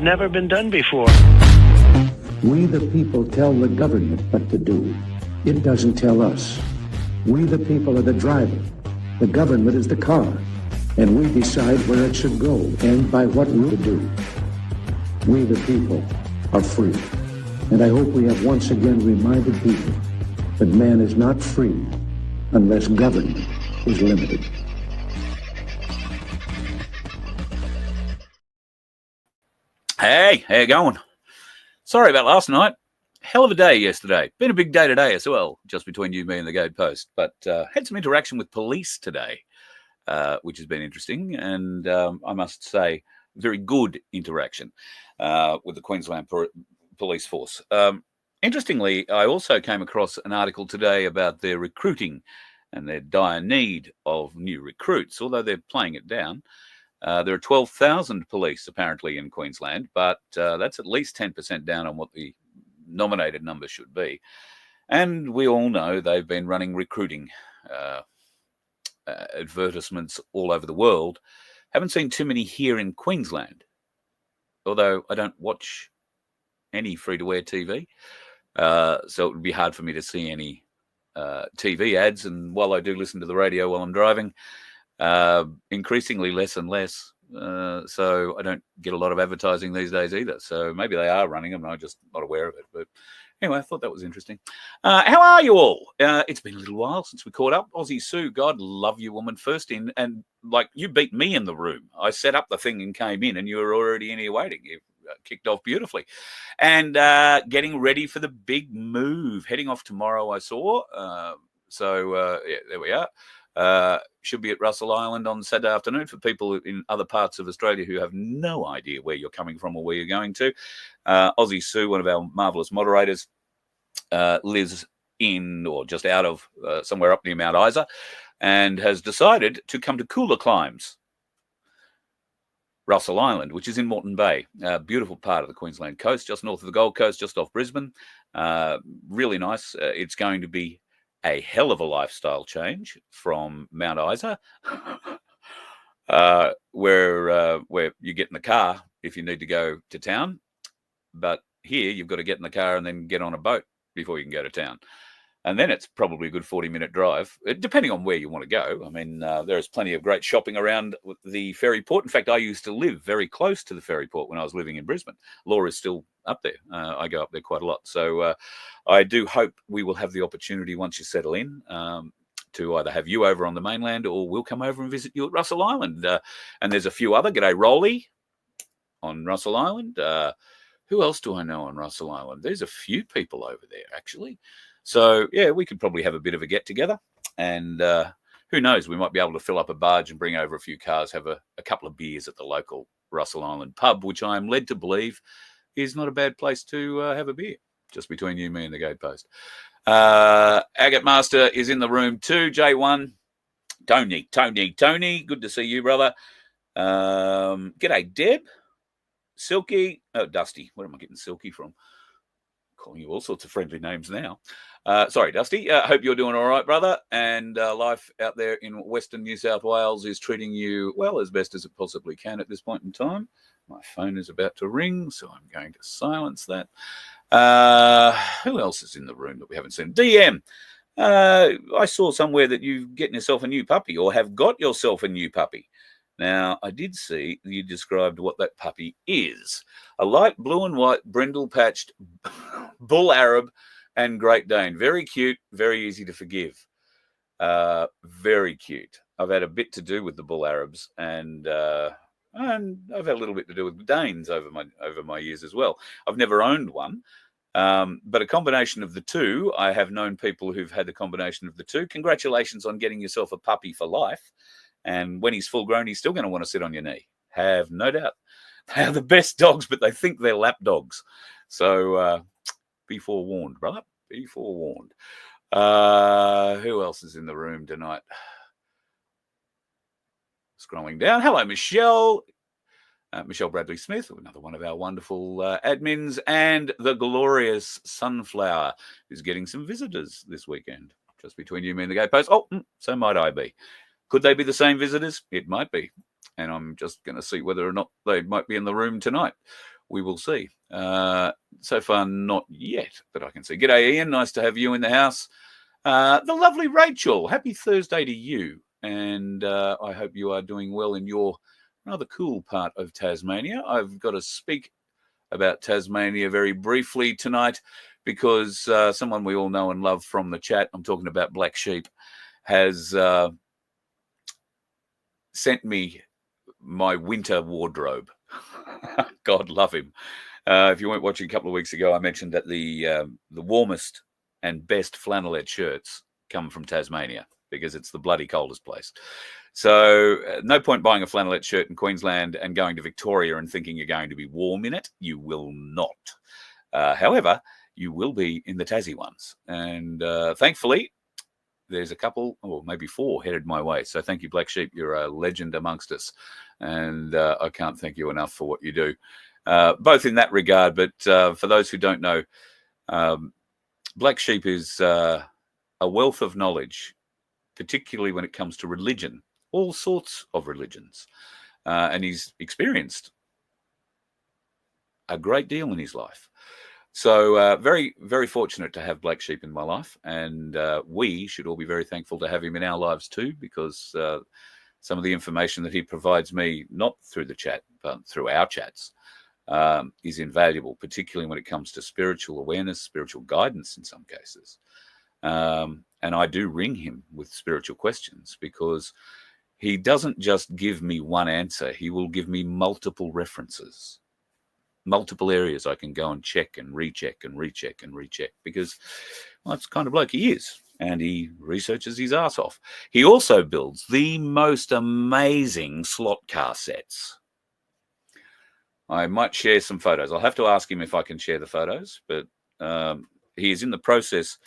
never been done before. We the people tell the government what to do. It doesn't tell us. We the people are the driver. The government is the car. And we decide where it should go and by what route to do. We the people are free. And I hope we have once again reminded people that man is not free unless government is limited. Hey, how you going? Sorry about last night. Hell of a day yesterday. Been a big day today as well, just between you, me, and the Gatepost. But had some interaction with police today, which has been interesting. And I must say, very good interaction with the Queensland Police Force. Interestingly, I also came across an article today about their recruiting and their dire need of new recruits, although they're playing it down. There are 12,000 police apparently in Queensland, but that's at least 10% down on what the nominated number should be. And we all know they've been running recruiting advertisements all over the world. Haven't seen too many here in Queensland, although I don't watch any free-to-air TV. So it would be hard for me to see any TV ads. And while I do listen to the radio while I'm driving, increasingly less and less. So I don't get a lot of advertising these days either. So maybe they are running them and I'm just not aware of it. But anyway, I thought that was interesting. How are you all? It's been a little while since we caught up. Aussie Sue, God love you, woman. First in, and like you beat me in the room. I set up the thing and came in and you were already in here waiting. You kicked off beautifully. And getting ready for the big move. Heading off tomorrow, I saw. Yeah, there we are. Should be at Russell Island on Saturday afternoon for people in other parts of Australia who have no idea where you're coming from or where you're going to. Aussie Sue, one of our marvellous moderators, lives in or just out of somewhere up near Mount Isa and has decided to come to cooler climes. Russell Island, which is in Moreton Bay, a beautiful part of the Queensland coast, just north of the Gold Coast, just off Brisbane. Really nice. It's going to be a hell of a lifestyle change from Mount Isa, where you get in the car if you need to go to town. But here you've got to get in the car and then get on a boat before you can go to town. And then it's probably a good 40-minute drive, depending on where you want to go. I mean, there's plenty of great shopping around the ferry port. In fact, I used to live very close to the ferry port when I was living in Brisbane. Laura's still up there. I go up there quite a lot. So I do hope we will have the opportunity once you settle in to either have you over on the mainland or we'll come over and visit you at Russell Island. And there's a few other. G'day, Rolly on Russell Island. Who else do I know on Russell Island? There's a few people over there, actually. So, yeah, we could probably have a bit of a get-together. And who knows, we might be able to fill up a barge and bring over a few cars, have a couple of beers at the local Russell Island pub, which I am led to believe is not a bad place to have a beer, just between you, me, and the Gatepost. Agate Master is in the room too. J1, Tony, good to see you, brother. G'day, Deb. Silky, Dusty. Where am I getting Silky from? Calling you all sorts of friendly names now. Sorry, Dusty. Hope you're doing all right, brother. And life out there in Western New South Wales is treating you, well, as best as it possibly can at this point in time. My phone is about to ring, so I'm going to silence that. Who else is in the room that we haven't seen? DM. I saw somewhere that you're getting yourself a new puppy or have got yourself a new puppy. Now, I did see you described what that puppy is. A light blue and white brindle-patched bull Arab and Great Dane. Very cute, very easy to forgive. Very cute. I've had a bit to do with the bull Arabs and I've had a little bit to do with Danes over my years as well. I've never owned one, but a combination of the two. I have known people who've had the combination of the two. Congratulations on getting yourself a puppy for life. And when he's full grown, he's still going to want to sit on your knee. Have no doubt. They are the best dogs, but they think they're lap dogs. So be forewarned, brother. Be forewarned. Who else is in the room tonight? Scrolling down. Hello, Michelle. Michelle Bradley Smith, another one of our wonderful admins. And the glorious Sunflower is getting some visitors this weekend. Just between you, me, and the Gatepost. Oh, so might I be. Could they be the same visitors? It might be. And I'm just going to see whether or not they might be in the room tonight. we will see. So far, not yet that I can see. G'day, Ian. Nice to have you in the house. The lovely Rachel. Happy Thursday to you. And I hope you are doing well in your rather cool part of Tasmania. I've got to speak about Tasmania very briefly tonight because someone we all know and love from the chat, I'm talking about Black Sheep, has sent me my winter wardrobe. God love him. If you weren't watching a couple of weeks ago, I mentioned that the warmest and best flannelette shirts come from Tasmania because it's the bloody coldest place. So no point buying a flannelette shirt in Queensland and going to Victoria and thinking you're going to be warm in it. You will not. However, you will be in the Tassie ones. And thankfully, there's a couple, or maybe 4 headed my way. So thank you, Black Sheep. You're a legend amongst us. And I can't thank you enough for what you do, both in that regard. But for those who don't know, Black Sheep is a wealth of knowledge, particularly when it comes to religion, all sorts of religions. And he's experienced a great deal in his life. So very, very fortunate to have Black Sheep in my life. And we should all be very thankful to have him in our lives too, because some of the information that he provides me, not through the chat, but through our chats, is invaluable, particularly when it comes to spiritual awareness, spiritual guidance in some cases. And I do ring him with spiritual questions because he doesn't just give me one answer. He will give me multiple references, multiple areas I can go and check and recheck and recheck and recheck because, well, that's the kind of bloke he is. And he researches his ass off. He also builds the most amazing slot car sets. I might share some photos. I'll have to ask him if I can share the photos, but he is in the process.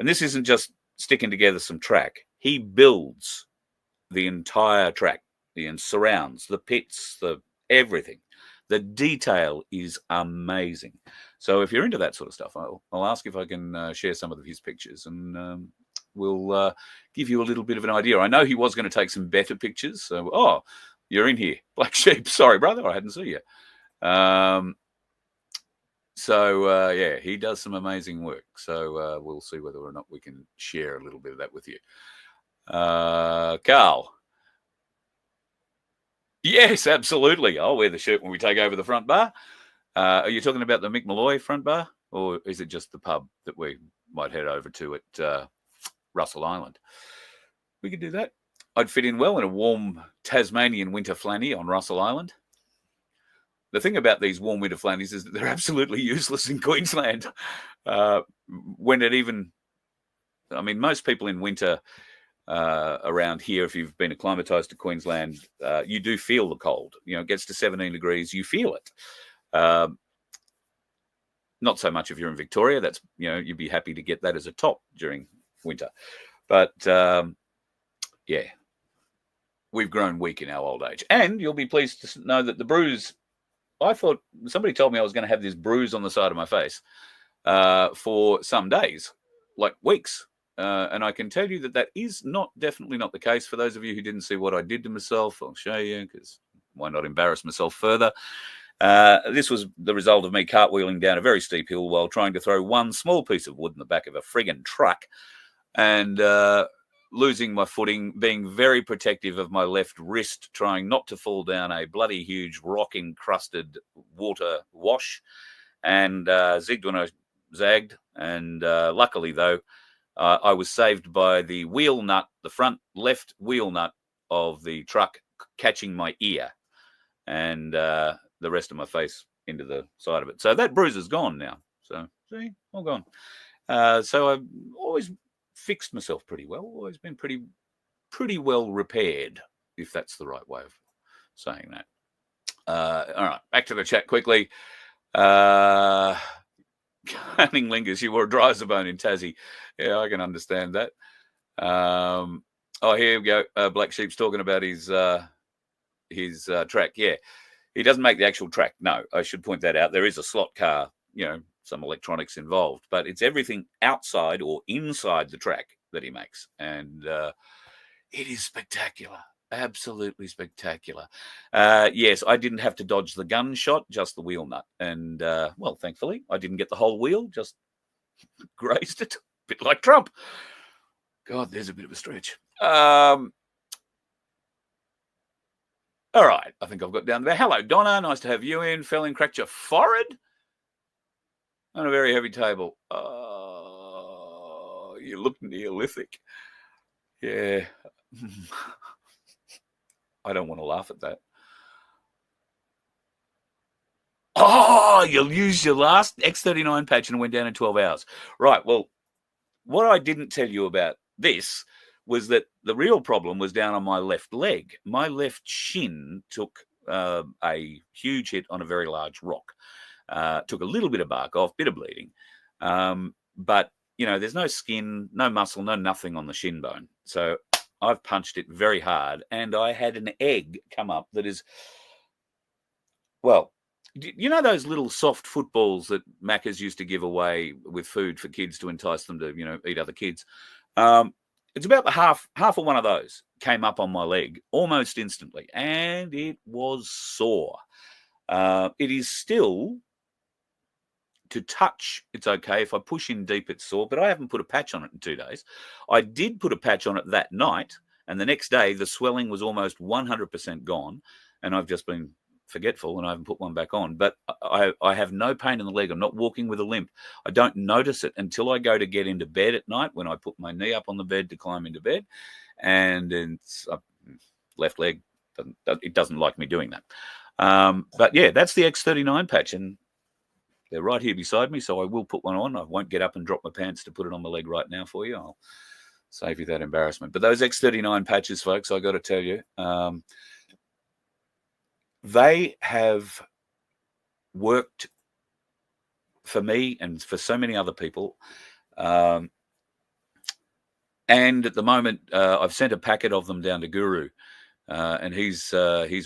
And this isn't just sticking together some track. He builds the entire track, the surrounds, the pits, the everything. The detail is amazing. So if you're into that sort of stuff, I'll ask if I can share some of his pictures, and we'll give you a little bit of an idea. I know he was going to take some better pictures. So, you're in here, Black Sheep. Sorry, brother, I hadn't seen you. Yeah, he does some amazing work. So we'll see whether or not we can share a little bit of that with you. Carl. Yes, absolutely. I'll wear the shirt when we take over the front bar. Are you talking about the Mick Malloy front bar, or is it just the pub that we might head over to at Russell Island? We could do that. I'd fit in well in a warm Tasmanian winter flanny on Russell Island. The thing about these warm winter flannies is that they're absolutely useless in Queensland. Most people in winter around here, if you've been acclimatized to Queensland, you do feel the cold. It gets to 17 degrees, you feel it. Not so much if you're in Victoria. That's, you'd be happy to get that as a top during winter. But yeah, we've grown weak in our old age. And you'll be pleased to know that the bruise, I thought somebody told me I was going to have this bruise on the side of my face for some days, like weeks. And I can tell you that is definitely not the case. For those of you who didn't see what I did to myself, I'll show you, because why not embarrass myself further? This was the result of me cartwheeling down a very steep hill while trying to throw one small piece of wood in the back of a friggin' truck and losing my footing, being very protective of my left wrist, trying not to fall down a bloody huge rock-encrusted water wash, and zigged when I zagged. And luckily, though, I was saved by the wheel nut, the front left wheel nut of the truck catching my ear, and the rest of my face into the side of it. So that bruise is gone now. So, see, all gone. So I've always fixed myself pretty well, always been pretty well repaired, if that's the right way of saying that. All right, back to the chat quickly. Cunning Lingers, you wore a dry as a bone in Tassie. Yeah, I can understand that. Here we go. Black Sheep's talking about his track. Yeah, he doesn't make the actual track. No, I should point that out. There is a slot car, some electronics involved, but it's everything outside or inside the track that he makes. And it is spectacular. Absolutely spectacular. Yes, I didn't have to dodge the gunshot, just the wheel nut. And, well, thankfully, I didn't get the whole wheel, just grazed it. A bit like Trump. God, there's a bit of a stretch. All right, I think I've got down there. Hello, Donna. Nice to have you in. Fell in, cracked your forehead on a very heavy table. You look Neolithic. Yeah. I don't want to laugh at that. Oh, you'll use your last X39 patch and it went down in 12 hours. Right, well, what I didn't tell you about this was that the real problem was down on my left leg. My left shin took a huge hit on a very large rock. Took a little bit of bark off, bit of bleeding. But, you know, there's no skin, no muscle, no nothing on the shin bone. So I've punched it very hard, and I had an egg come up that is, well, you know those little soft footballs that Macca's used to give away with food for kids to entice them to, you know, eat other kids? It's about the half of one of those came up on my leg almost instantly, and it was sore. It is still, to touch, it's okay. If I push in deep, it's sore, but I haven't put a patch on it in 2 days. I did put a patch on it that night, and the next day the swelling was almost 100% gone, and I've just been forgetful and I haven't put one back on. But I have no pain in the leg. I'm not walking with a limp. I don't notice it until I go to get into bed at night, when I put my knee up on the bed to climb into bed, and it's left leg. It doesn't like me doing that. But yeah, that's the X39 patch, and they're right here beside me, so I will put one on. I won't get up and drop my pants to put it on my leg right now for you. I'll save you that embarrassment. But those X39 patches, folks, I got to tell you, they have worked for me and for so many other people. And at the moment, I've sent a packet of them down to Guru, and he's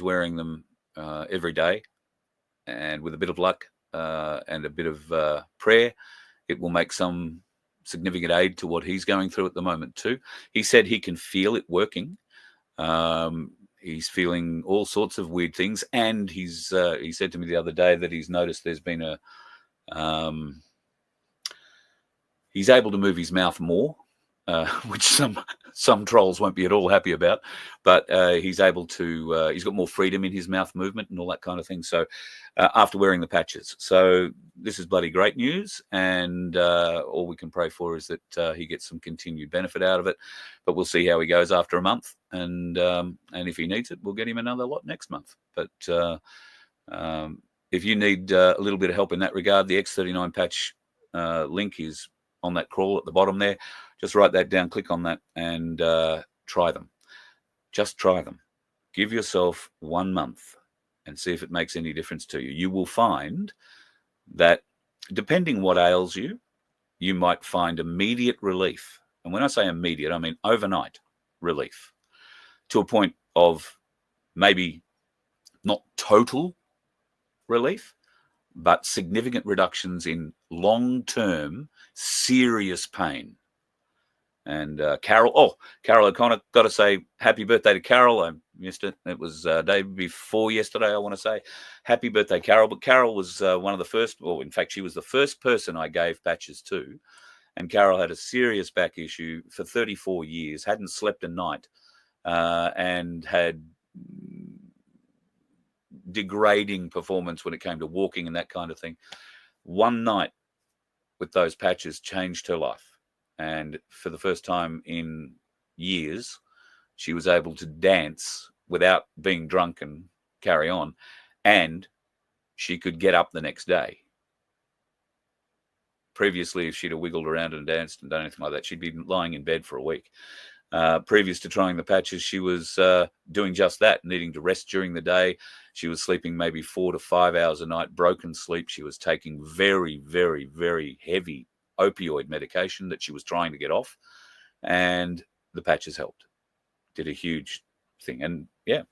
wearing them every day. And with a bit of luck and a bit of prayer, it will make some significant aid to what he's going through at the moment too. He said he can feel it working. He's feeling all sorts of weird things, and he said to me the other day that he's noticed there's been he's able to move his mouth more, which some trolls won't be at all happy about, but he's able to, he's got more freedom in his mouth movement and all that kind of thing. So after wearing the patches, so this is bloody great news, and all we can pray for is that he gets some continued benefit out of it. But we'll see how he goes after a month, and if he needs it, we'll get him another lot next month. But if you need a little bit of help in that regard, the X39 patch link is on that crawl at the bottom there. Just write that down, click on that, and try them. Just try them. Give yourself 1 month and see if it makes any difference to you. You will find that depending what ails you, you might find immediate relief. And when I say immediate, I mean overnight relief, to a point of maybe not total relief, but significant reductions in long-term serious pain. And Carol O'Connor, got to say happy birthday to Carol. I missed it. It was day before yesterday, I want to say. Happy birthday, Carol. But Carol was one of the first, or in fact, she was the first person I gave patches to. And Carol had a serious back issue for 34 years, hadn't slept a night, and had degrading performance when it came to walking and that kind of thing. One night with those patches changed her life. And for the first time in years, she was able to dance without being drunk and carry on. And she could get up the next day. Previously, if she'd have wiggled around and danced and done anything like that, she'd be lying in bed for a week. Previous to trying the patches, she was doing just that, needing to rest during the day. She was sleeping maybe 4 to 5 hours a night, broken sleep. She was taking very, very, very heavy opioid medication that she was trying to get off, and the patches helped. Did a huge thing. And yeah,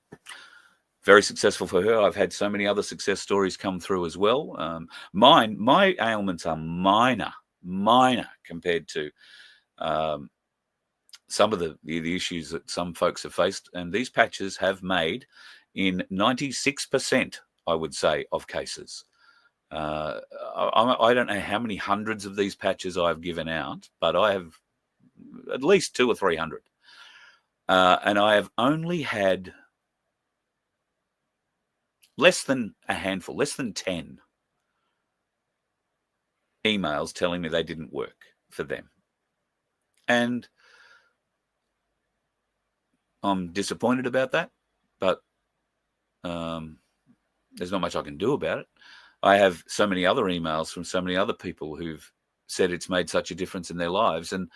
very successful for her. I've had so many other success stories come through as well. My ailments are minor compared to some of the issues that some folks have faced, and these patches have made in 96%, I would say, of cases. I don't know how many hundreds of these patches I've given out, but I have at least 200 or 300. And I have only had less than a handful, less than 10 emails telling me they didn't work for them. And I'm disappointed about that, but there's not much I can do about it. I have so many other emails from so many other people who've said it's made such a difference in their lives. And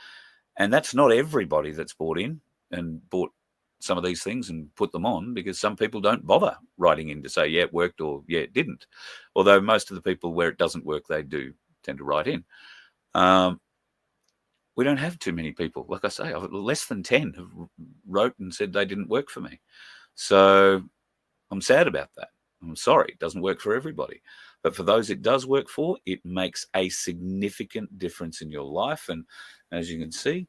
that's not everybody that's bought in and bought some of these things and put them on, because some people don't bother writing in to say, yeah, it worked, or yeah, it didn't. Although most of the people where it doesn't work, they do tend to write in. We don't have too many people. Like I say, less than 10 have wrote and said they didn't work for me. So I'm sad about that. I'm sorry, it doesn't work for everybody. But for those it does work for, it makes a significant difference in your life. And as you can see,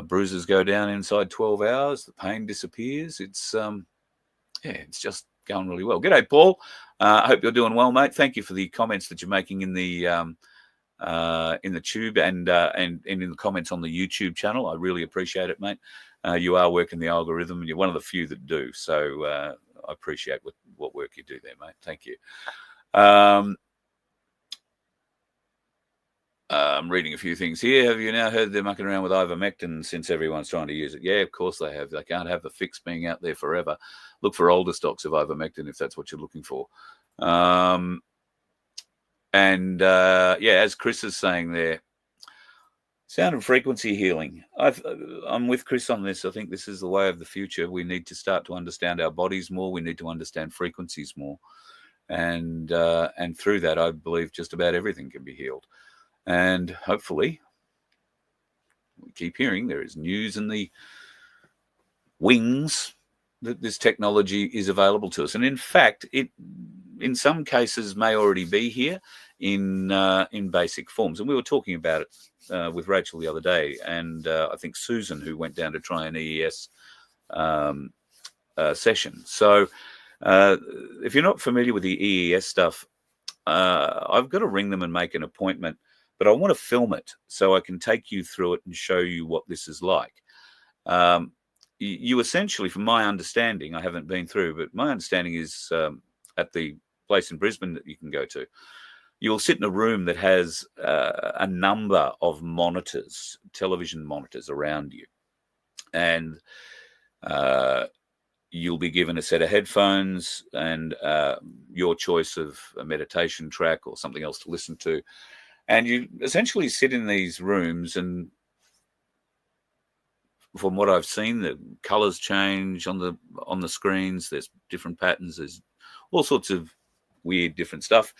bruises go down inside 12 hours. The pain disappears. It's it's just going really well. G'day, Paul. I hope you're doing well, mate. Thank you for the comments that you're making in the tube and in the comments on the YouTube channel. I really appreciate it, mate. You are working the algorithm, and you're one of the few that do. So I appreciate what work you do there, mate. Thank you. I'm reading a few things here. Have you now heard they're mucking around with ivermectin since everyone's trying to use it? Yeah, of course they have. They can't have the fix being out there forever. Look for older stocks of ivermectin if that's what you're looking for. As Chris is saying there, sound and frequency healing. I'm with Chris on this. I think this is the way of the future. We need to start to understand our bodies more. We need to understand frequencies more. And through that, I believe just about everything can be healed. And hopefully, we keep hearing there is news in the wings that this technology is available to us. And in fact, it in some cases may already be here in basic forms. And we were talking about it with Rachel the other day, and I think Susan, who went down to try an EES session. So if you're not familiar with the EES stuff, I've got to ring them and make an appointment, but I want to film it so I can take you through it and show you what this is like. You essentially, from my understanding, I haven't been through, but my understanding is at the place in Brisbane that you can go to, you'll sit in a room that has a number of monitors, television monitors around you. And you'll be given a set of headphones and your choice of a meditation track or something else to listen to. And you essentially sit in these rooms, and from what I've seen, the colors change on the screens. There's different patterns. There's all sorts of weird different stuff.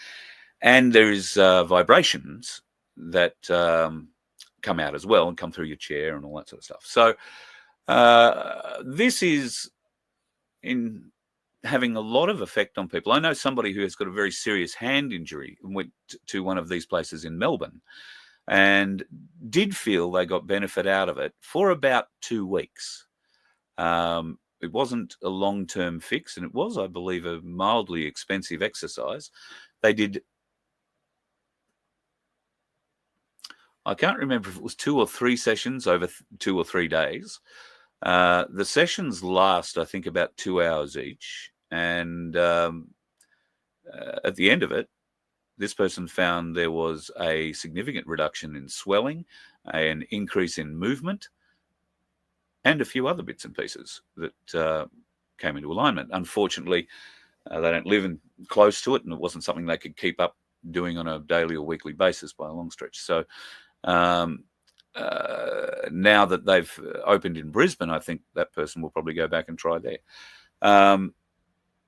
And there's vibrations that come out as well and come through your chair and all that sort of stuff. So this is in having a lot of effect on people. I know somebody who has got a very serious hand injury and went to one of these places in Melbourne and did feel they got benefit out of it for about 2 weeks. It wasn't a long-term fix, and it was, I believe, a mildly expensive exercise. They did, I can't remember if it was 2 or 3 sessions over 2 or 3 days. The sessions last, I think, about 2 hours each. And at the end of it, this person found there was a significant reduction in swelling, an increase in movement, and a few other bits and pieces that came into alignment. Unfortunately, they don't live close to it, and it wasn't something they could keep up doing on a daily or weekly basis by a long stretch. So now that they've opened in Brisbane, I think that person will probably go back and try there.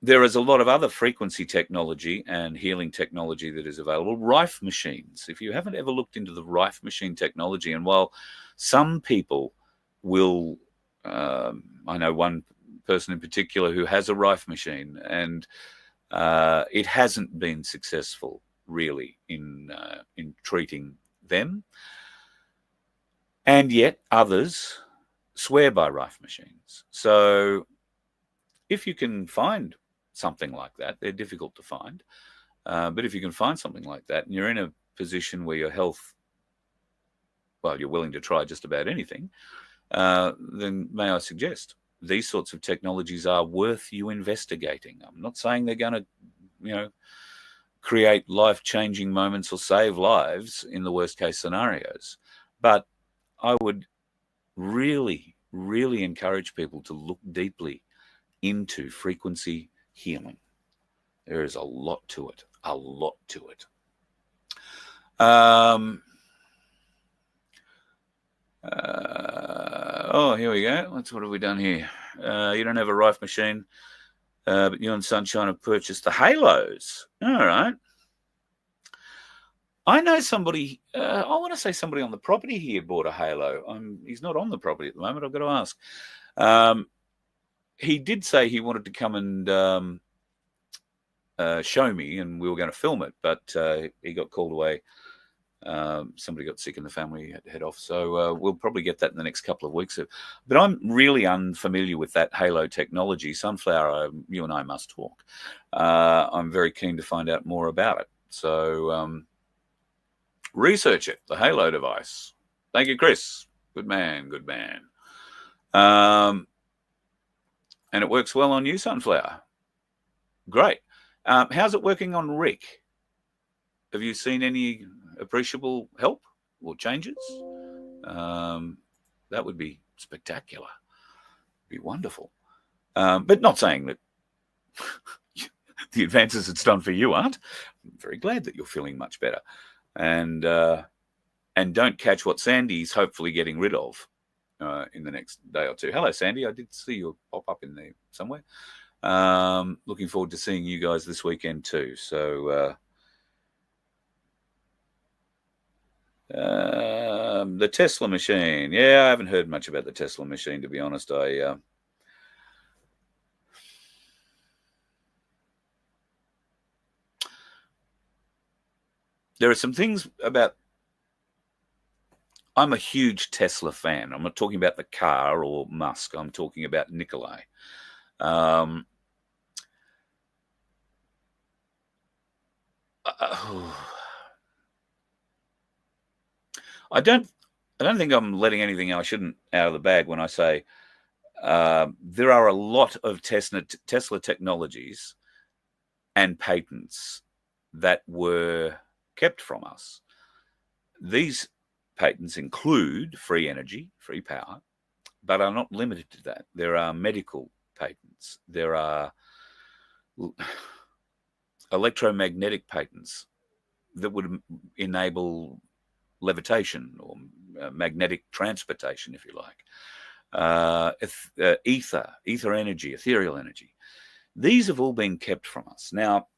There is a lot of other frequency technology and healing technology that is available. Rife machines. If you haven't ever looked into the Rife machine technology, and while some people will, I know one person in particular who has a Rife machine, and it hasn't been successful really in treating them. And yet others swear by Rife machines. So if you can find something like that, they're difficult to find, but if you can find something like that and you're in a position where your health, well, you're willing to try just about anything, then may I suggest these sorts of technologies are worth you investigating. I'm not saying they're going to, create life-changing moments or save lives in the worst-case scenarios, but I would really, really encourage people to look deeply into frequency healing. There is a lot to it, a lot to it. Here we go. What have we done here? You don't have a Rife machine, but you and Sunshine have purchased the Halos. All right. I know somebody, I want to say somebody on the property here bought a Halo. He's not on the property at the moment. I've got to ask. He did say he wanted to come and show me, and we were going to film it, but he got called away. Somebody got sick in the family, had to head off. So we'll probably get that in the next couple of weeks. But I'm really unfamiliar with that Halo technology. Sunflower, you and I must talk. I'm very keen to find out more about it. So research it, the Halo device. Thank you, Chris. Good man, good man. And it works well on you, Sunflower. Great. How's it working on Rick? Have you seen any appreciable help or changes? That would be spectacular. Be wonderful. But not saying that the advances it's done for you aren't. I'm very glad that you're feeling much better. And don't catch what Sandy's hopefully getting rid of in the next day or two. Hello, Sandy. I did see you pop up in there somewhere. Looking forward to seeing you guys this weekend too. So the Tesla machine. Yeah, I haven't heard much about the Tesla machine, to be honest. There are some things about... I'm a huge Tesla fan. I'm not talking about the car or Musk. I'm talking about Nikolai. I don't think I'm letting anything I shouldn't out of the bag when I say there are a lot of Tesla technologies and patents that were kept from us. These patents include free energy, free power, but are not limited to that. There are medical patents. There are electromagnetic patents that would enable levitation or magnetic transportation, if you like. Ether energy, ethereal energy. These have all been kept from us. Now,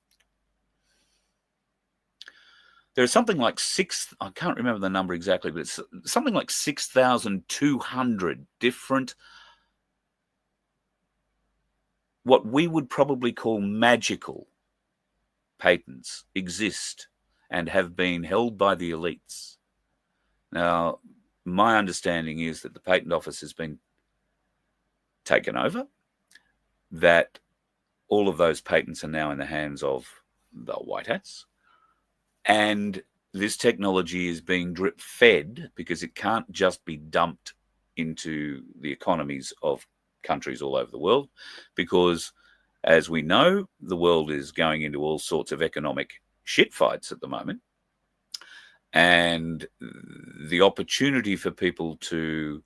there's something like I can't remember the number exactly, but it's something like 6,200 different, what we would probably call magical patents exist and have been held by the elites. Now, my understanding is that the Patent Office has been taken over, that all of those patents are now in the hands of the White Hats, and this technology is being drip-fed because it can't just be dumped into the economies of countries all over the world, because, as we know, the world is going into all sorts of economic shitfights at the moment. And the opportunity for people to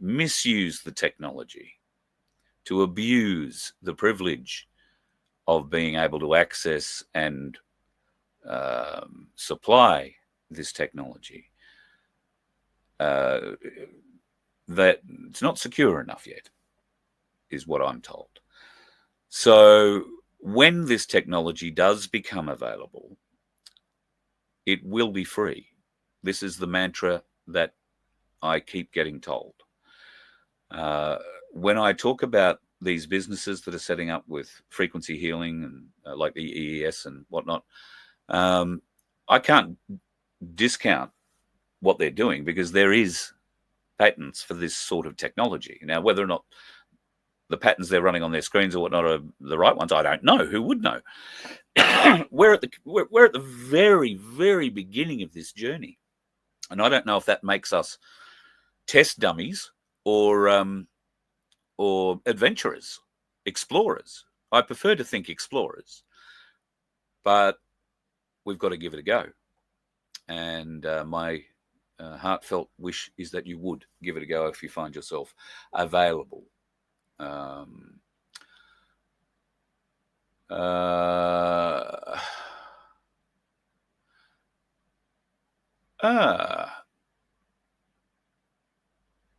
misuse the technology, to abuse the privilege of being able to access and supply this technology, that it's not secure enough yet, is what I'm told. So when this technology does become available, it will be free. This is the mantra that I keep getting told. When I talk about these businesses that are setting up with frequency healing and like the EES and whatnot, I can't discount what they're doing, because there is patents for this sort of technology. Now, whether or not the patents they're running on their screens or whatnot are the right ones, I don't know. Who would know? we're at the very, very beginning of this journey, and I don't know if that makes us test dummies or adventurers, explorers. I prefer to think explorers, but we've got to give it a go. And my heartfelt wish is that you would give it a go if you find yourself available.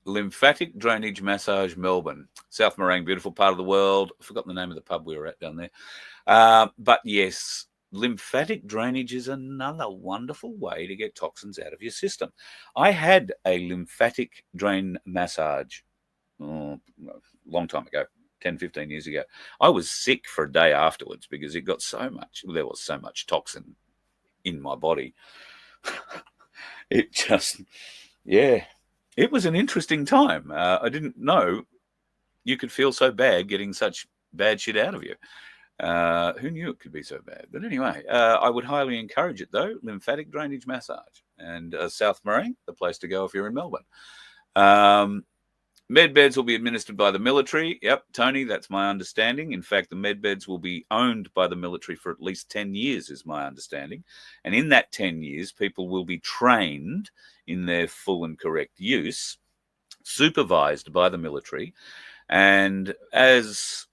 Lymphatic drainage massage, Melbourne, South Morang, beautiful part of the world. I've forgotten the name of the pub we were at down there. But yes, lymphatic drainage is another wonderful way to get toxins out of your system. I had a lymphatic drain massage a long time ago, 10, 15 years ago. I was sick for a day afterwards because it got there was so much toxin in my body. It just, yeah, it was an interesting time. I didn't know you could feel so bad getting such bad shit out of you. Who knew it could be so bad? But anyway, I would highly encourage it, though. Lymphatic drainage massage. And South Morang, the place to go if you're in Melbourne. Med beds will be administered by the military. Yep, Tony, that's my understanding. In fact, the med beds will be owned by the military for at least 10 years, is my understanding. And in that 10 years, people will be trained in their full and correct use, supervised by the military. And as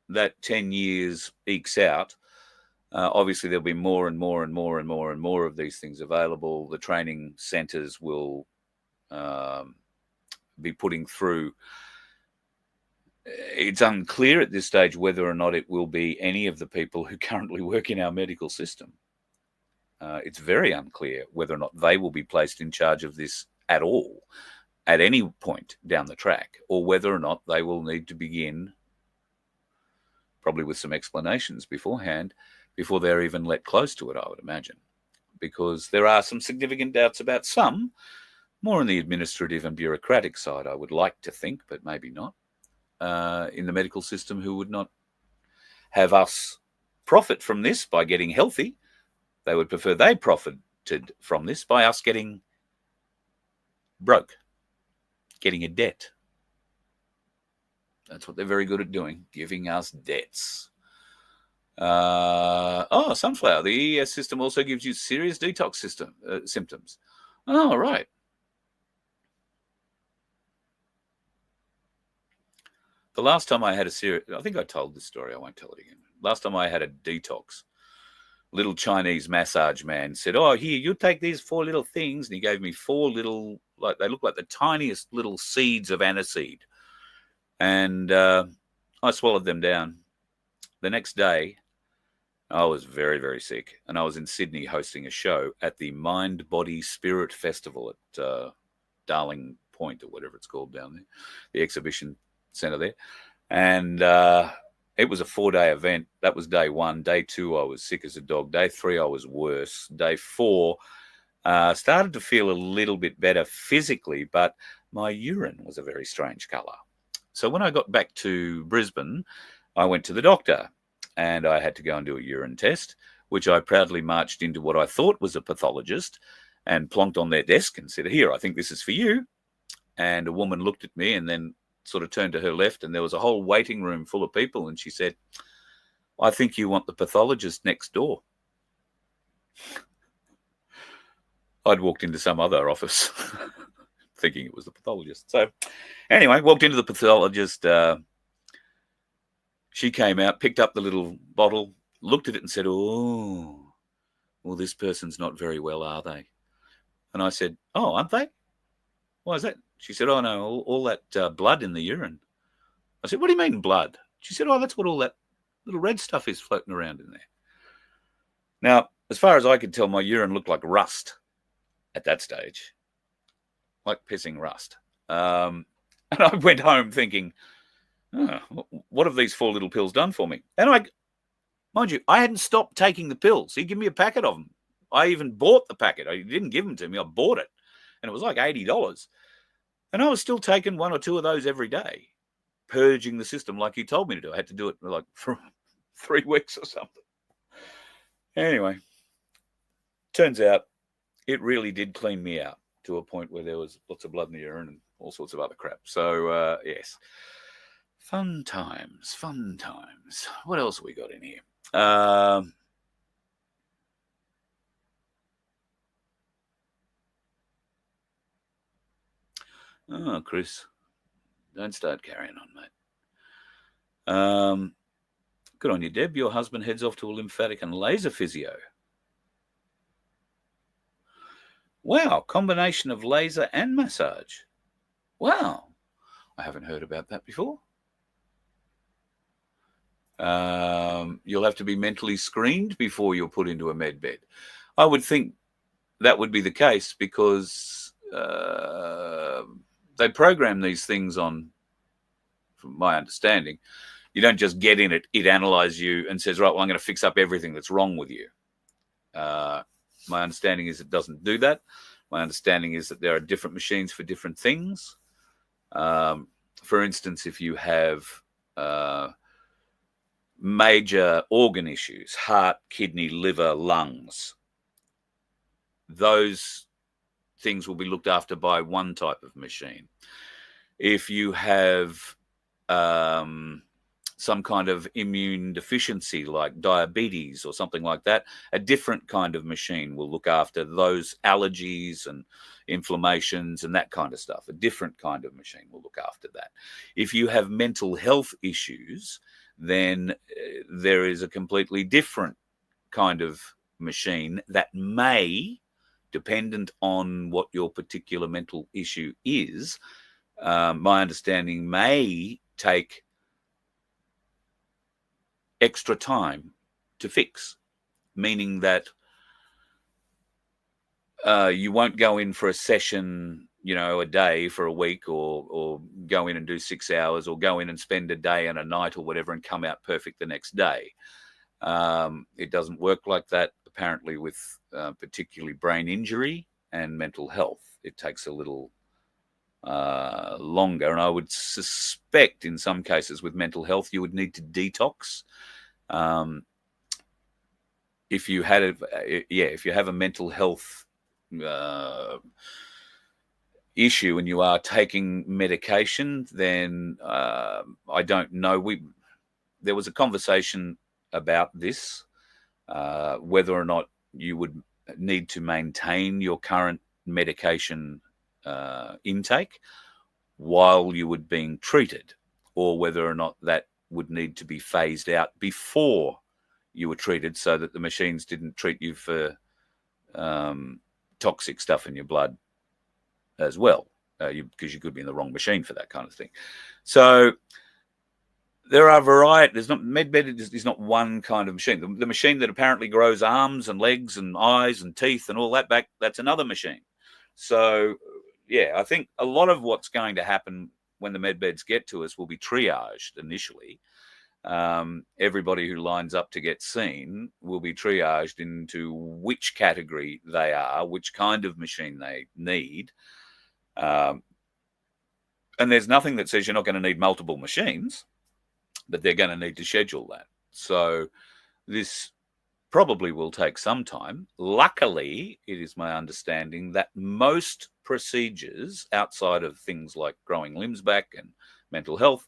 that 10 years ekes out, obviously there'll be more and more and more and more and more of these things available. The training centres will be putting through. It's unclear at this stage whether or not it will be any of the people who currently work in our medical system. It's very unclear whether or not they will be placed in charge of this at all, at any point down the track, or whether or not they will need to begin, probably with some explanations beforehand, before they're even let close to it, I would imagine. Because there are some significant doubts about some, more on the administrative and bureaucratic side, I would like to think, but maybe not, in the medical system, who would not have us profit from this by getting healthy. They would prefer they profited from this by us getting broke, getting a debt. That's what they're very good at doing, giving us debts. Sunflower. The EES system also gives you serious detox symptoms. Oh, right. The last time I had I think I told this story, I won't tell it again. Last time I had a detox, little Chinese massage man said, "Oh, here, you take these 4 little things." And he gave me 4 little, they look like the tiniest little seeds of aniseed. And I swallowed them down. The next day, I was very, very sick. And I was in Sydney hosting a show at the Mind, Body, Spirit Festival at Darling Point, or whatever it's called down there, the exhibition centre there. And it was a 4-day event. That was day 1. Day 2, I was sick as a dog. Day 3, I was worse. Day 4, started to feel a little bit better physically, but my urine was a very strange colour. So when I got back to Brisbane, I went to the doctor and I had to go and do a urine test, which I proudly marched into what I thought was a pathologist and plonked on their desk and said, "Here, I think this is for you." And a woman looked at me and then sort of turned to her left, and there was a whole waiting room full of people. And she said, "I think you want the pathologist next door." I'd walked into some other office thinking it was the pathologist. So anyway, walked into the pathologist. She came out, picked up the little bottle, looked at it and said, "Oh, well, this person's not very well, are they?" And I said, "Oh, aren't they? Why is that?" She said, "Oh, no, all that blood in the urine." I said, "What do you mean blood?" She said, "Oh, that's what all that little red stuff is floating around in there." Now, as far as I could tell, my urine looked like rust at that stage, like pissing rust. And I went home thinking, "Oh, what have these 4 little pills done for me?" And mind you, I hadn't stopped taking the pills. He gave me a packet of them. I even bought the packet. He didn't give them to me. I bought it. and it was like $80. And I was still taking 1 or 2 of those every day, purging the system like he told me to do. I had to do it like for 3 weeks or something. Anyway, turns out it really did clean me out to a point where there was lots of blood in the urine and all sorts of other crap. So, yes. Fun times, fun times. What else have we got in here? Oh, Chris, don't start carrying on, mate. Good on you, Deb. Your husband heads off to a lymphatic and laser physio. Wow, combination of laser and massage. Wow, I haven't heard about that before. You'll have to be mentally screened before you're put into a med bed. I would think that would be the case because they program these things on, from my understanding, you don't just get in it, it analyzes you and says, right, well, I'm going to fix up everything that's wrong with you. My understanding is it doesn't do that. My understanding is that there are different machines for different things. For instance, if you have major organ issues, heart, kidney, liver, lungs, those things will be looked after by one type of machine. If you have some kind of immune deficiency like diabetes or something like that, a different kind of machine will look after those allergies and inflammations and that kind of stuff. A different kind of machine will look after that. If you have mental health issues, then there is a completely different kind of machine that may, dependent on what your particular mental issue is, my understanding may take extra time to fix, meaning that you won't go in for a session, a day for a week, or go in and do 6 hours, or go in and spend a day and a night or whatever and come out perfect the next day. It doesn't work like that, apparently, with particularly brain injury and mental health. It takes a little longer, and I would suspect in some cases with mental health you would need to detox. If you have a mental health issue and you are taking medication, then I don't know. There was a conversation about this, whether or not you would need to maintain your current medication intake while you were being treated, or whether or not that would need to be phased out before you were treated, so that the machines didn't treat you for toxic stuff in your blood as well, because you could be in the wrong machine for that kind of thing. So there are varieties. MedBed is not one kind of machine. The machine that apparently grows arms and legs and eyes and teeth and all that back, that's another machine. So, yeah, I think a lot of what's going to happen when the MedBeds get to us will be triaged initially. Everybody who lines up to get seen will be triaged into which category they are, which kind of machine they need. And there's nothing that says you're not going to need multiple machines, but they're going to need to schedule that. So this probably will take some time. Luckily, it is my understanding that most procedures outside of things like growing limbs back and mental health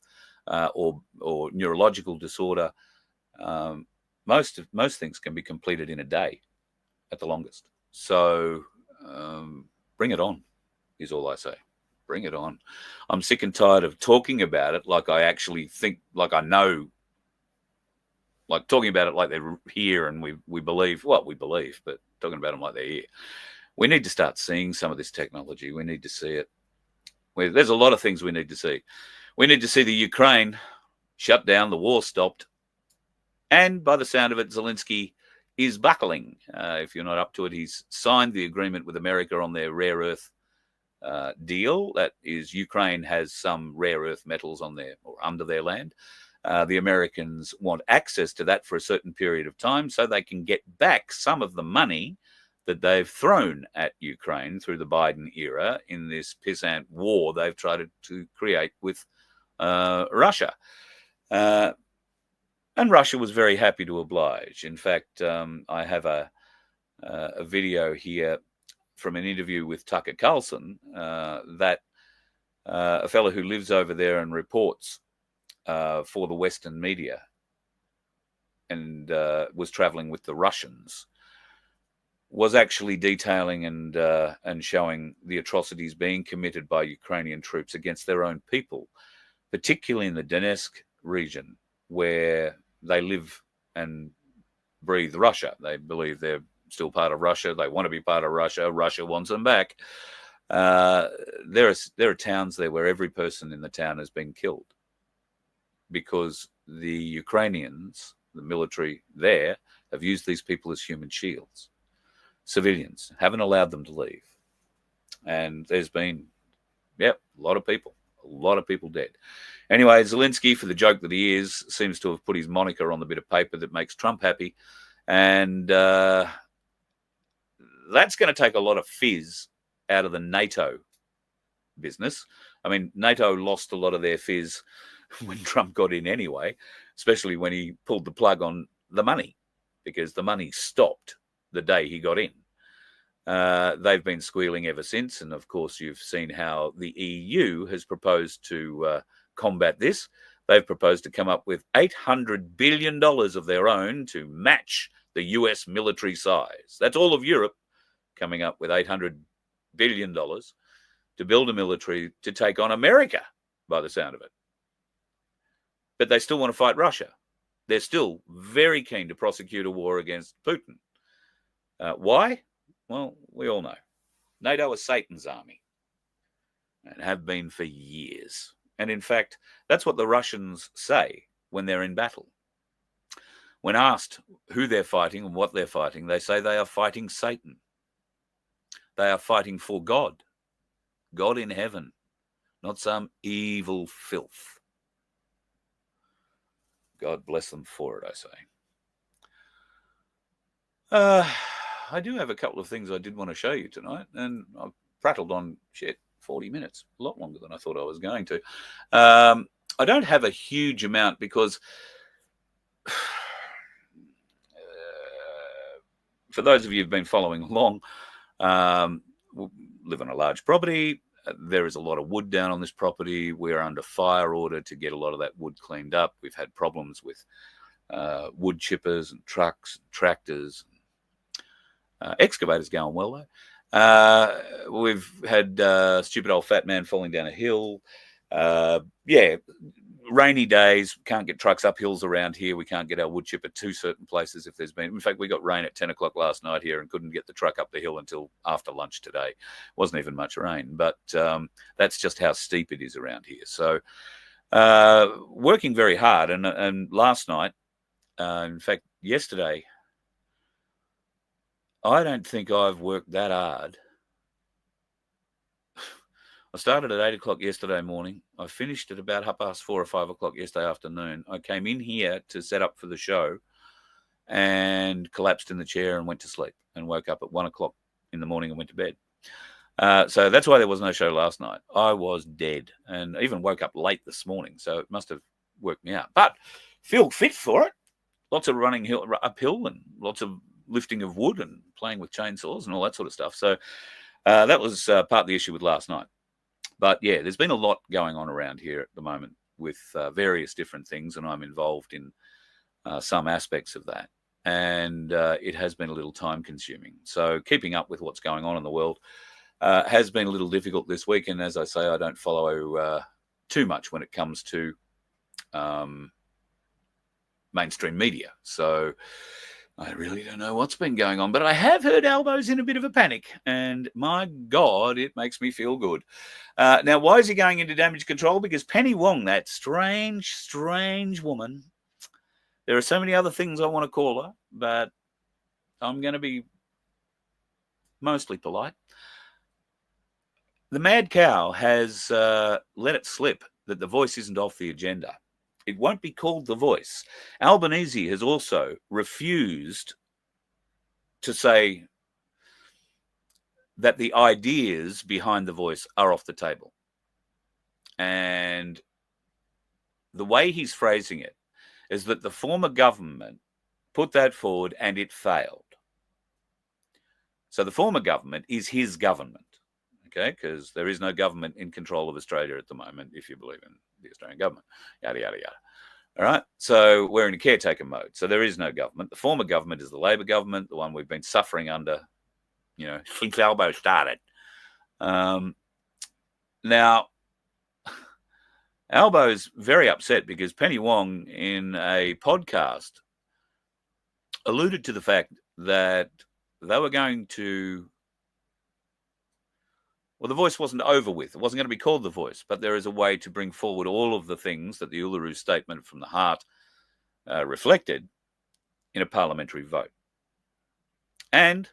or neurological disorder, most things can be completed in a day at the longest. So bring it on, is all I say. Bring it on. I'm sick and tired of talking about it like I actually think, like I know, like talking about it like they're here and we believe, well, we believe, but talking about them like they're here. We need to start seeing some of this technology. We need to see it. There's a lot of things we need to see. We need to see the Ukraine shut down, the war stopped, and by the sound of it, Zelensky is buckling. If you're not up to it, he's signed the agreement with America on their rare earth deal. That is, Ukraine has some rare earth metals on their or under their land. The Americans want access to that for a certain period of time so they can get back some of the money that they've thrown at Ukraine through the Biden era in this pissant war they've tried to create with Russia. And Russia was very happy to oblige. In fact, I have a video here from an interview with Tucker Carlson that a fellow who lives over there and reports for the Western media and was traveling with the Russians, was actually detailing and showing the atrocities being committed by Ukrainian troops against their own people, particularly in the Donetsk region, where they live and breathe Russia. They believe they're still part of Russia. They want to be part of Russia. Russia wants them back. There are towns there where every person in the town has been killed because the Ukrainians, the military there, have used these people as human shields. Civilians haven't allowed them to leave. And there's been, a lot of people dead. Anyway, Zelensky, for the joke that he is, seems to have put his moniker on the bit of paper that makes Trump happy. And that's going to take a lot of fizz out of the NATO business. I mean, NATO lost a lot of their fizz when Trump got in anyway, especially when he pulled the plug on the money, because the money stopped the day he got in. They've been squealing ever since. And of course, you've seen how the EU has proposed to combat this. They've proposed to come up with $800 billion of their own to match the US military size. That's all of Europe coming up with $800 billion to build a military to take on America, by the sound of it. But they still want to fight Russia. They're still very keen to prosecute a war against Putin. Why? Well, we all know. NATO is Satan's army and have been for years. And in fact, that's what the Russians say when they're in battle. When asked who they're fighting and what they're fighting, they say they are fighting Satan. They are fighting for God. God in heaven, not some evil filth. God bless them for it, I say. I do have a couple of things I did want to show you tonight, and I've prattled on 40 minutes, a lot longer than I thought I was going to. I don't have a huge amount because for those of you who've been following along, we live on a large property. There is a lot of wood down on this property. We're under fire order to get a lot of that wood cleaned up. We've had problems with wood chippers and trucks, and tractors, excavators going well though. We've had stupid old fat man falling down a hill. Rainy days, can't get trucks up hills around here. We can't get our wood chipper to certain places if there's been. In fact, we got rain at 10 o'clock last night here and couldn't get the truck up the hill until after lunch today. Wasn't even much rain, but that's just how steep it is around here. So working very hard. And last night, in fact, yesterday, I don't think I've worked that hard. I started at 8 o'clock yesterday morning. I finished at about 4:30 or 5 o'clock yesterday afternoon. I came in here to set up for the show and collapsed in the chair and went to sleep and woke up at 1 o'clock in the morning and went to bed. So that's why there was no show last night. I was dead and even woke up late this morning. So it must have worked me out. But feel fit for it. Lots of running uphill and lots of lifting of wood and playing with chainsaws and all that sort of stuff. So that was part of the issue with last night. But yeah, there's been a lot going on around here at the moment with various different things, and I'm involved in some aspects of that. And it has been a little time consuming. So keeping up with what's going on in the world has been a little difficult this week. And as I say, I don't follow too much when it comes to mainstream media. So I really don't know what's been going on, but I have heard Albo's in a bit of a panic, and my God, it makes me feel good. Now, why is he going into damage control? Because Penny Wong, that strange, strange woman, there are so many other things I want to call her, but I'm going to be mostly polite. The mad cow has let it slip that The Voice isn't off the agenda. It won't be called The Voice. Albanese has also refused to say that the ideas behind the voice are off the table. And the way he's phrasing it is that the former government put that forward and it failed. So the former government is his government, okay? Because there is no government in control of Australia at the moment, if you believe in the Australian government, yada, yada, yada. All right? So we're in a caretaker mode. So there is no government. The former government is the Labor government, the one we've been suffering under, since Albo started. Now, Albo's very upset because Penny Wong, in a podcast, alluded to the fact that they were going to, well, the voice wasn't over with. It wasn't going to be called the voice, but there is a way to bring forward all of the things that the Uluru Statement from the Heart reflected in a parliamentary vote. And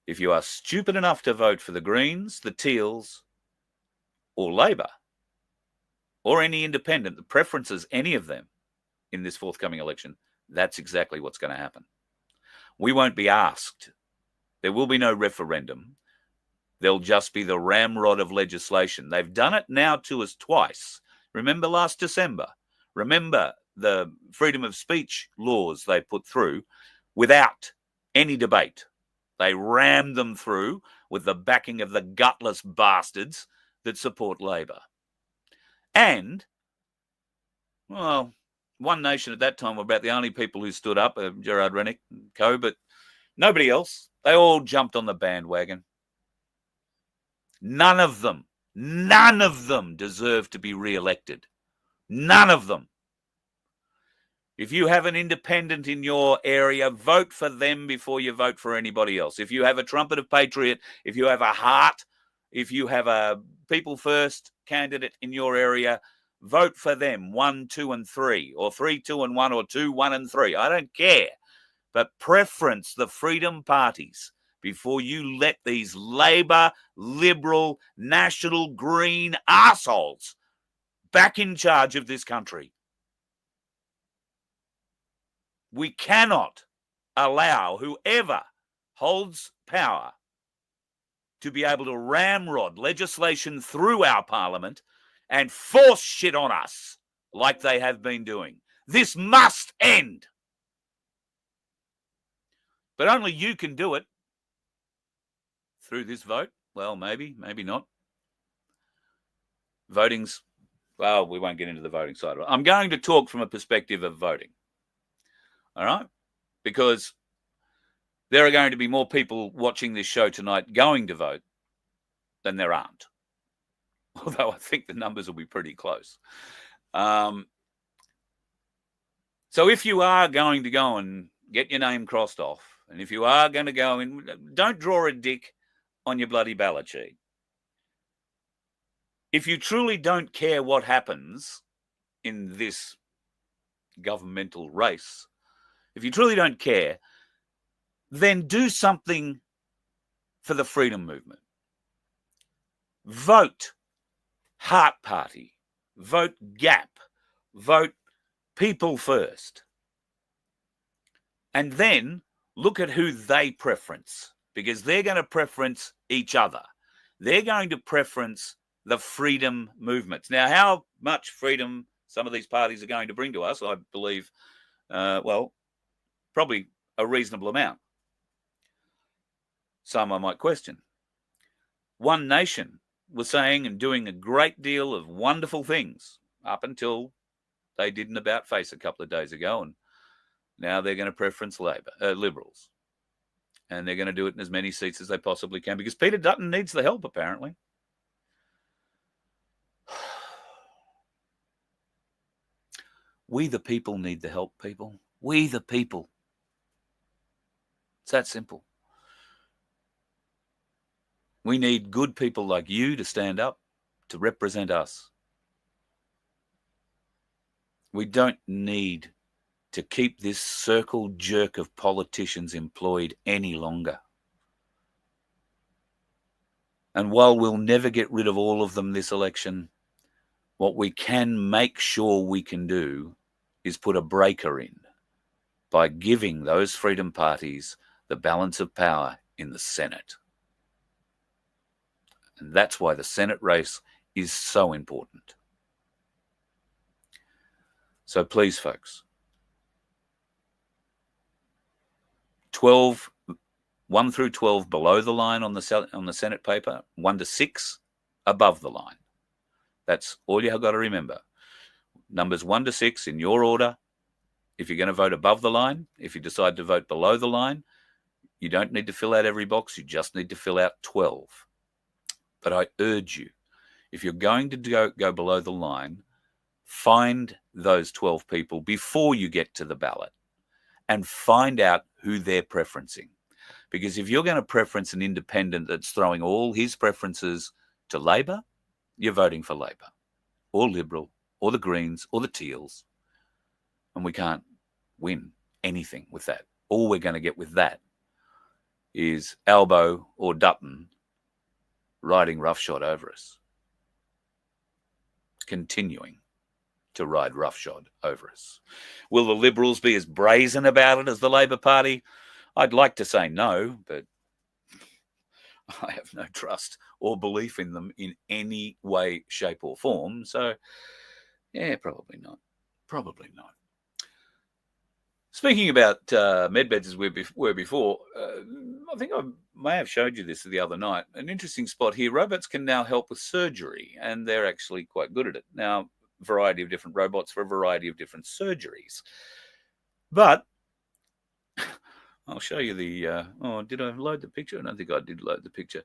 if you are stupid enough to vote for the Greens, the Teals, or Labor, or any independent that preferences any of them in this forthcoming election, that's exactly what's going to happen. We won't be asked. There will be no referendum. There'll just be the ramrod of legislation. They've done it now to us twice. Remember last December? Remember the freedom of speech laws they put through without any debate. They rammed them through with the backing of the gutless bastards that support Labor. And, well, One Nation at that time were about the only people who stood up, Gerard Rennick and co, but nobody else. They all jumped on the bandwagon. None of them deserve to be re-elected. None of them. If you have an independent in your area, vote for them before you vote for anybody else. If you have a Trumpet of Patriot, if you have a Heart, if you have a People First candidate in your area, vote for them, 1, 2, and 3, or 3, 2, and 1, or 2, 1, and 3. I don't care. But preference the freedom parties before you let these Labor, Liberal, National, Green arseholes back in charge of this country. We cannot allow whoever holds power to be able to ramrod legislation through our parliament and force shit on us like they have been doing. This must end. But only you can do it through this vote. Well, maybe not. Voting's, well, we won't get into the voting side of it. I'm going to talk from a perspective of voting. All right? Because there are going to be more people watching this show tonight going to vote than there aren't. Although I think the numbers will be pretty close. So if you are going to go and get your name crossed off, and if you are going to go in, don't draw a dick on your bloody ballot sheet. If you truly don't care what happens in this governmental race, if you truly don't care, then do something for the freedom movement. Vote Heart Party. Vote GAP. Vote People First. And then look at who they preference, because they're going to preference each other. They're going to preference the freedom movements. Now, how much freedom some of these parties are going to bring to us, I believe, probably a reasonable amount. Some I might question. One Nation was saying and doing a great deal of wonderful things up until they did an about face a couple of days ago, and now they're going to preference Liberals. And they're going to do it in as many seats as they possibly can because Peter Dutton needs the help, apparently. We the people need the help, people. We the people. It's that simple. We need good people like you to stand up, to represent us. We don't need to keep this circle jerk of politicians employed any longer. And while we'll never get rid of all of them this election, what we can make sure we can do is put a breaker in by giving those freedom parties the balance of power in the Senate. And that's why the Senate race is so important. So please, folks, 1 through 12 below the line on the Senate paper, 1 to 6 above the line. That's all you have got to remember. Numbers 1 to 6 in your order. If you're going to vote above the line, if you decide to vote below the line, you don't need to fill out every box. You just need to fill out 12. But I urge you, if you're going to go below the line, find those 12 people before you get to the ballot and find out who they're preferencing. Because if you're going to preference an independent that's throwing all his preferences to Labor, you're voting for Labor or Liberal or the Greens or the Teals. And we can't win anything with that. All we're going to get with that is Albo or Dutton riding roughshod over us. Continuing to ride roughshod over us. Will the Liberals be as brazen about it as the Labor Party? I'd like to say no, but I have no trust or belief in them in any way, shape or form. So, yeah, probably not. Probably not. Speaking about medbeds as we were before, I think I may have showed you this the other night. An interesting spot here. Robots can now help with surgery, and they're actually quite good at it. Now, a variety of different robots for a variety of different surgeries. But I'll show you the... did I load the picture? I don't think I did load the picture.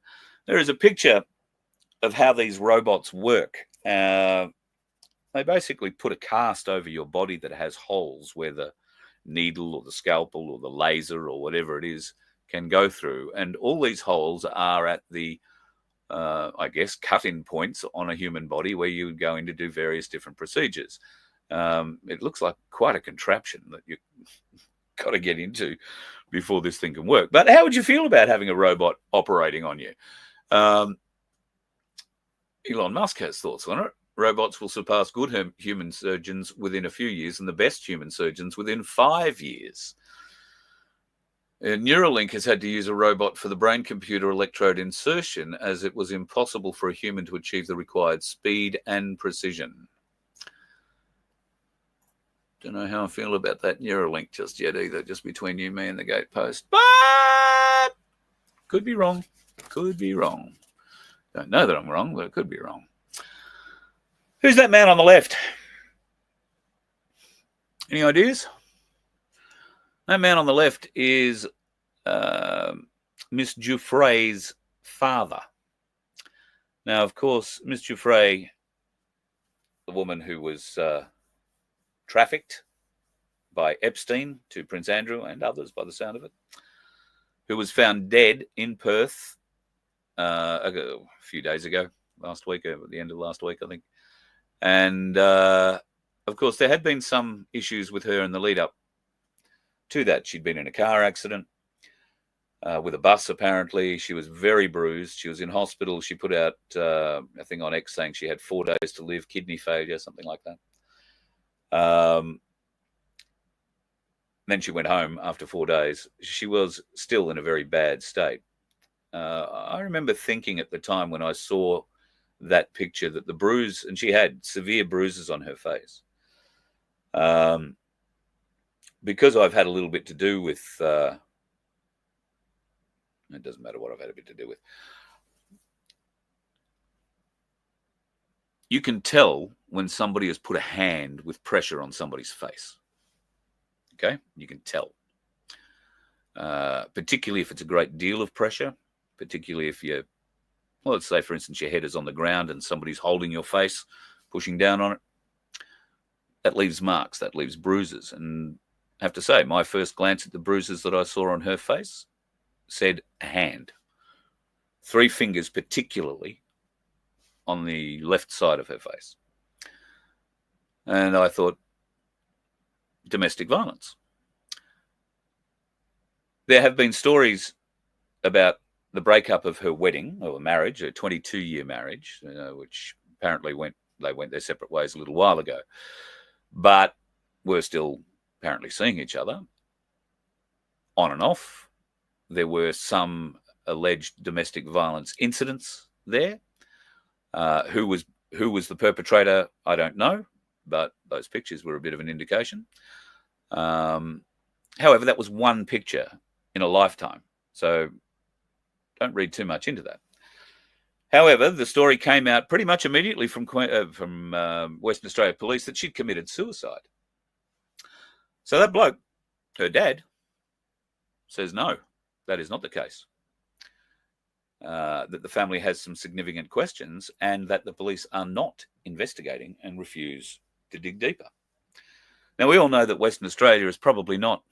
There is a picture of how these robots work. They basically put a cast over your body that has holes where the needle or the scalpel or the laser or whatever it is can go through. And all these holes are at the, cut-in points on a human body where you would go in to do various different procedures. It looks like quite a contraption that you've got to get into before this thing can work. But how would you feel about having a robot operating on you? Elon Musk has thoughts on it. Robots will surpass good human surgeons within a few years and the best human surgeons within 5 years. Neuralink has had to use a robot for the brain-computer electrode insertion as it was impossible for a human to achieve the required speed and precision. Don't know how I feel about that Neuralink just yet either, just between you, me and the gatepost. But could be wrong. Could be wrong. Don't know that I'm wrong, but it could be wrong. Who's that man on the left? Any ideas? That man on the left is Miss Giuffre's father. Now, of course, Miss Giuffre, the woman who was trafficked by Epstein to Prince Andrew and others by the sound of it, who was found dead in Perth a few days ago, last week, at the end of last week, I think. And, of course, there had been some issues with her in the lead up to that. She'd been in a car accident with a bus, apparently. She was very bruised. She was in hospital. She put out a thing on X saying she had 4 days to live, kidney failure, something like that. Then she went home after 4 days. She was still in a very bad state. I remember thinking at the time when I saw that picture that the bruise, and she had severe bruises on her face. Because I've had a little bit to do with, it doesn't matter what I've had a bit to do with. You can tell when somebody has put a hand with pressure on somebody's face. Okay? You can tell. Particularly if it's a great deal of pressure, particularly if you're, well, let's say, for instance, your head is on the ground and somebody's holding your face, pushing down on it. That leaves marks, that leaves bruises. And I have to say, my first glance at the bruises that I saw on her face said a hand. 3 fingers particularly on the left side of her face. And I thought, domestic violence. There have been stories about the breakup of her wedding or marriage, a 22-year marriage, which apparently they went their separate ways a little while ago, but were still apparently seeing each other on and off. There were some alleged domestic violence incidents there. Who was the perpetrator, I don't know, but those pictures were a bit of an indication. However, that was one picture in a lifetime, so don't read too much into that. However, the story came out pretty much immediately from Western Australia Police that she'd committed suicide. So that bloke, her dad, says no, that is not the case. That the family has some significant questions and that the police are not investigating and refuse to dig deeper. Now, we all know that Western Australia is probably not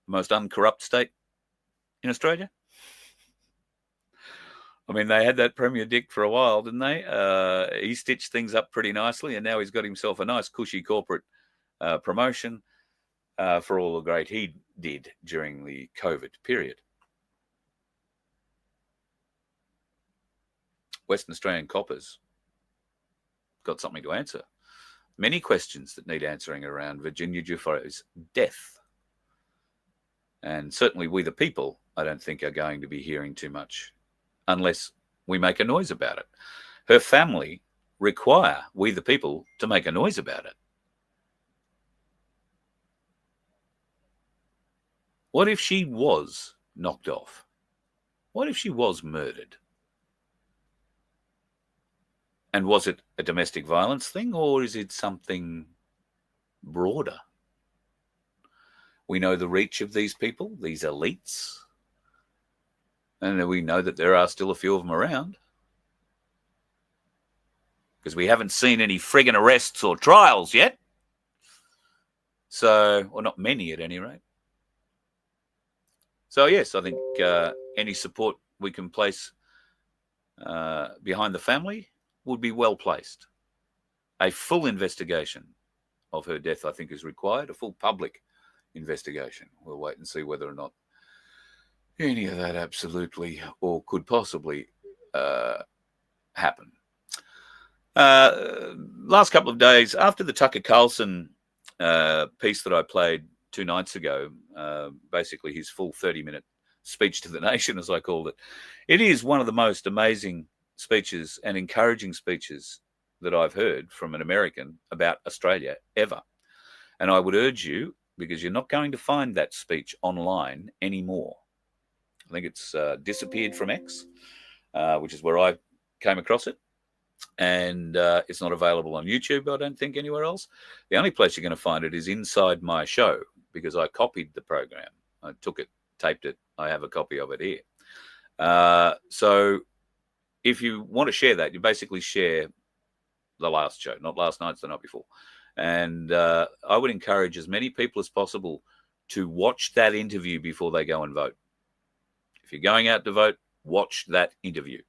the most uncorrupt state in Australia. I mean, they had that Premier Dick for a while, didn't they? He stitched things up pretty nicely, and now he's got himself a nice cushy corporate promotion for all the great he did during the COVID period. Western Australian coppers got something to answer. Many questions that need answering around Virginia Giuffo's death. And certainly we the people, I don't think, are going to be hearing too much unless we make a noise about it. Her family require we the people to make a noise about it. What if she was knocked off? What if she was murdered? And was it a domestic violence thing, or is it something broader? We know the reach of these people, these elites, and we know that there are still a few of them around, because we haven't seen any friggin' arrests or trials yet. So, or not many at any rate. So yes, I think any support we can place behind the family would be well placed. A full investigation of her death, I think, is required, a full public investigation. We'll wait and see whether or not any of that absolutely or could possibly happen. Last couple of days, after the Tucker Carlson piece that I played 2 nights ago, basically his full 30-minute speech to the nation, as I called it, it is one of the most amazing speeches and encouraging speeches that I've heard from an American about Australia ever. And I would urge you, because you're not going to find that speech online anymore. I think it's disappeared from X, which is where I came across it. And it's not available on YouTube, I don't think, anywhere else. The only place you're going to find it is inside my show, because I copied the program. I took it, taped it. I have a copy of it here. So if you want to share that, you basically share the last show, not last night's, the night before. And I would encourage as many people as possible to watch that interview before they go and vote. If you're going out to vote, watch that interview.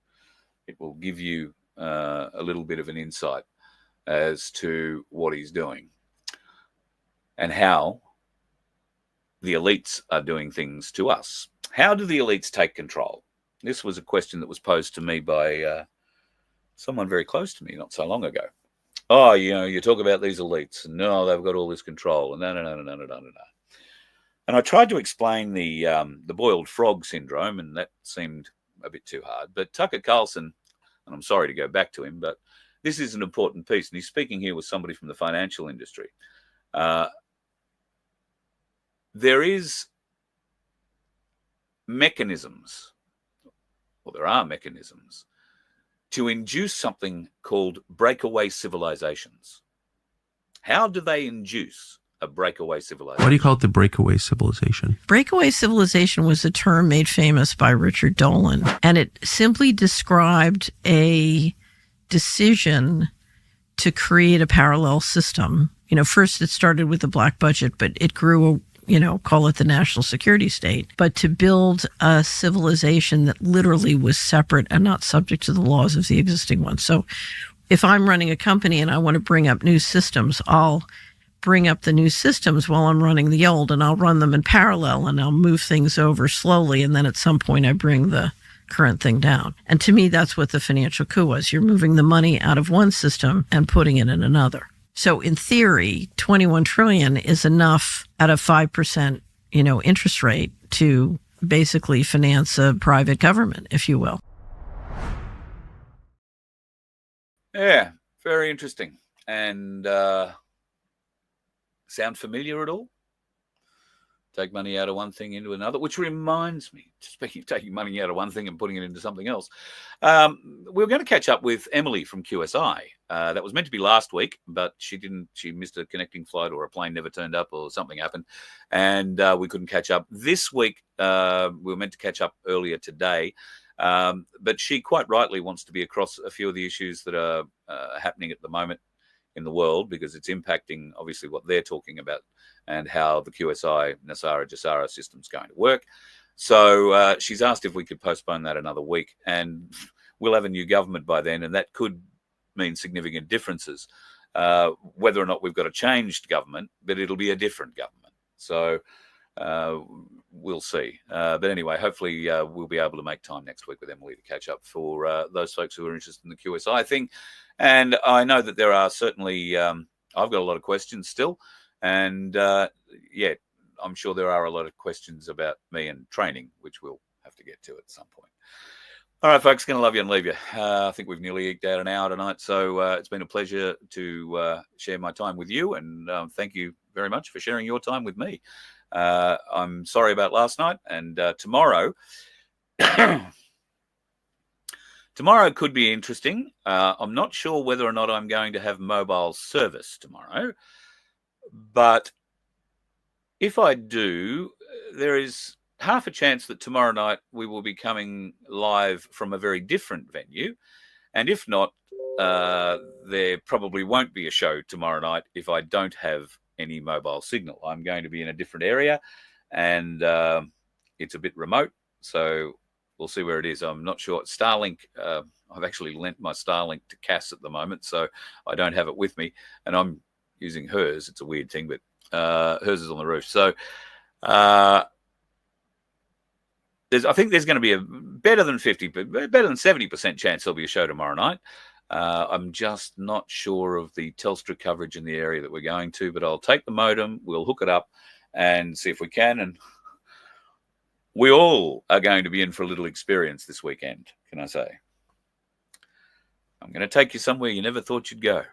It will give you a little bit of an insight as to what he's doing and how the elites are doing things to us. How do the elites take control? This was a question that was posed to me by someone very close to me not so long ago. Oh, you talk about these elites, and no, they've got all this control, and no. And I tried to explain the boiled frog syndrome, and that seemed a bit too hard. But Tucker Carlson, and I'm sorry to go back to him, but this is an important piece, and he's speaking here with somebody from the financial industry. There is mechanisms, or there are mechanisms, to induce something called breakaway civilizations. How do they induce a breakaway civilization? Why do you call it the breakaway civilization? Breakaway civilization was a term made famous by Richard Dolan, and it simply described a decision to create a parallel system. First it started with the black budget, but it grew, call it the national security state, but to build a civilization that literally was separate and not subject to the laws of the existing one. So if I'm running a company and I want to bring up new systems, I'll bring up the new systems while I'm running the old, and I'll run them in parallel, and I'll move things over slowly, and then at some point I bring the current thing down. And to me, that's what the financial coup was. You're moving the money out of one system and putting it in another. So in theory, 21 trillion is enough at a 5%, interest rate to basically finance a private government, if you will. Yeah, very interesting. And sound familiar at all? Take money out of one thing into another, which reminds me, speaking of taking money out of one thing and putting it into something else, we were going to catch up with Emily from QSI. That was meant to be last week, but she didn't. She missed a connecting flight, or a plane never turned up, or something happened, and we couldn't catch up. This week, we were meant to catch up earlier today, but she quite rightly wants to be across a few of the issues that are happening at the moment in the world, because it's impacting, obviously, what they're talking about and how the QSI Nasara Jasara system is going to work. So she's asked if we could postpone that another week, and we'll have a new government by then, and that could mean significant differences. Whether or not we've got a changed government, but it'll be a different government. So we'll see. But anyway, hopefully we'll be able to make time next week with Emily to catch up for those folks who are interested in the QSI thing. And I know that there are certainly, I've got a lot of questions still. And yeah, I'm sure there are a lot of questions about me and training, which we'll have to get to at some point. All right, folks, going to love you and leave you. I think we've nearly eked out an hour tonight. So it's been a pleasure to share my time with you. And thank you very much for sharing your time with me. I'm sorry about last night. And tomorrow, tomorrow could be interesting. I'm not sure whether or not I'm going to have mobile service tomorrow. But if I do, there is half a chance that tomorrow night we will be coming live from a very different venue. And if not, there probably won't be a show tomorrow night if I don't have any mobile signal. I'm going to be in a different area, and it's a bit remote. So we'll see where it is. I'm not sure. Starlink, I've actually lent my Starlink to Cass at the moment, so I don't have it with me. And I'm using hers. It's a weird thing, but hers is on the roof. So I think there's going to be a better than 70% chance there'll be a show tomorrow night. I'm just not sure of the Telstra coverage in the area that we're going to, but I'll take the modem, we'll hook it up and see if we can. And we all are going to be in for a little experience this weekend, can I say? I'm going to take you somewhere you never thought you'd go.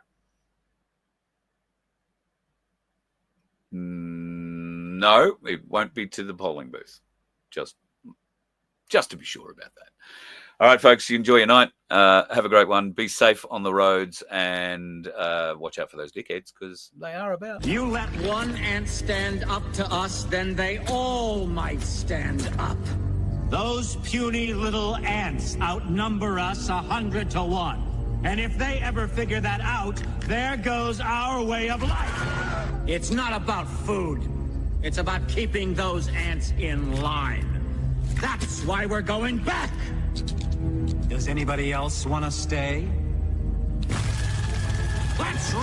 No, it won't be to the polling booth. Just to be sure about that. All right, folks, you enjoy your night. Have a great one. Be safe on the roads, and watch out for those dickheads, because they are about. You let one ant stand up to us, then they all might stand up. Those puny little ants outnumber us 100 to 1. And if they ever figure that out, there goes our way of life. It's not about food. It's about keeping those ants in line. That's why we're going back. Does anybody else want to stay? Let's